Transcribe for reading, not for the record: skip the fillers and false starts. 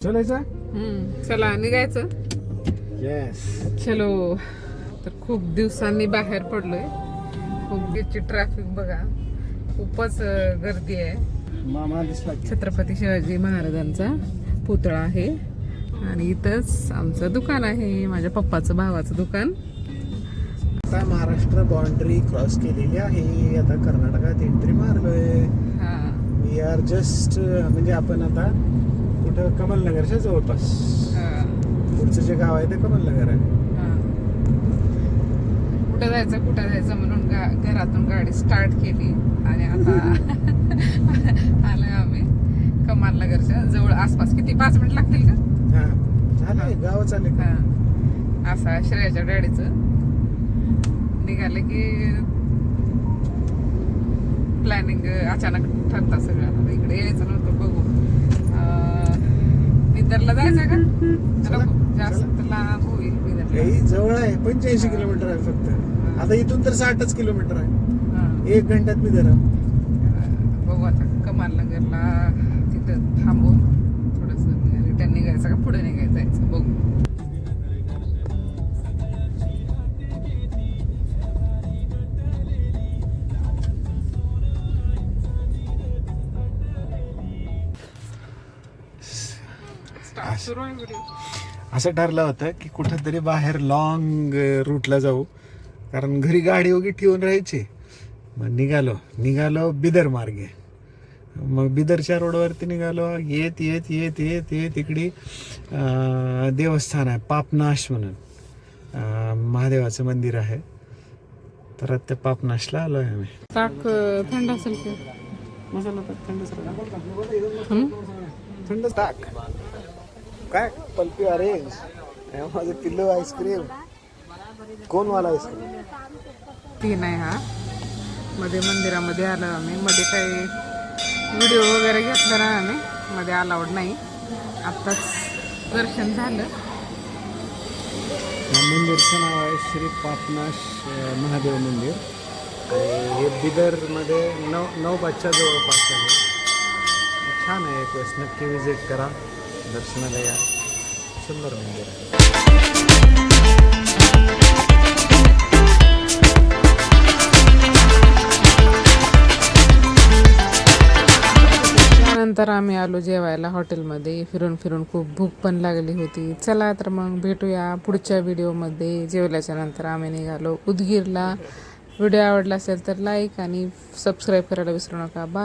चलायचं. चला निघायचं. येस. चलो. तर खूप दिवसांनी बाहेर पडलोय. खूप बीचची ट्रॅफिक बघा, खूपच गर्दी आहे. मामा दिसला की. छत्रपती शिवाजी महाराजांचा पुतळा आहे आणि इथंच आमचं दुकान आहे, माझ्या पप्पाचं भावाचं दुकान. आता महाराष्ट्र बाउंड्री क्रॉस केलेली आहे. आता कर्नाटकात एंट्री मारलोय. हा. वी आर जस्ट म्हणजे आपण आता कुठं कमलनगरच्या जवळपास. हा. पुढचं जे गाव आहे ते कमलनगर आहे. हा. कुठं जायचं म्हणून घरातून गाडी स्टार्ट केली आणि आता आलोय आम्ही कमलनगरच्या जवळ. आसपास किती 5 मिनिट लागतील का? हा झालंय, गाव चालले का? हा. असा श्रेयाच्या गाडीचं निघाले की प्लॅनिंग अचानक ठरतं सगळं. इकडे यायचं नव्हतं, बघू. बिदरला जायचं का? नको, जास्त लांब होईल बिदरला. हे जवळ आहे, 85 किलोमीटर आहे फक्त. आता इथून तर 60च किलोमीटर आहे. 1 घंट्यात मी जरा बघू आता कमलनगरला तिथं थांबून थोडस रिटर्न निघायचं का पुढे जायचं बघू. सुरू आहे व्हिडिओ. असं ठरलं होतं की कुठंतरी बाहेर लॉंग रूटला जाऊ, कारण घरी गाडी वगैरे ठेवून राहायची. मग निघालो बिदर मार्गे. मग बिदरच्या रोडवरती निघालो. येत येत येत येत येत इकडे देवस्थान आहे पापनाश म्हणून, महादेवाचं मंदिर आहे. तर त्या पापनाशला आलोय आम्ही. ताक थंड असेल का? मसाला ताक थंड ताक काय पल्पी ऑरेंज, माझं पिल्लो आईस्क्रीम. कोण वाला आईस्क्रीम? ती नाही. हा मध्ये मंदिरामध्ये आलो आम्ही. मध्ये काही व्हिडिओ वगैरे घेतला ना आम्ही, मध्ये अलाउड नाही. आत्ताच दर्शन झालं. मंदिरचं नाव आहे श्री पापनाश महादेव मंदिर. हे बिदरमध्ये नवबादच्या जवळपास आहे. छान आहे, एक वेळेस नक्की विजिट करा, दर्शनाला या. सुंदर मंदिर आहे. त्यानंतर आम्ही आलो जेवायला हॉटेलमध्ये. फिरून खूप भूक पण लागली होती. चला तर मग भेटूया पुढच्या व्हिडिओमध्ये. जेवल्याच्या नंतर आम्ही निघालो उदगीरला. व्हिडिओ आवडला असेल तर लाईक आणि सबस्क्राईब करायला विसरू नका. बाय.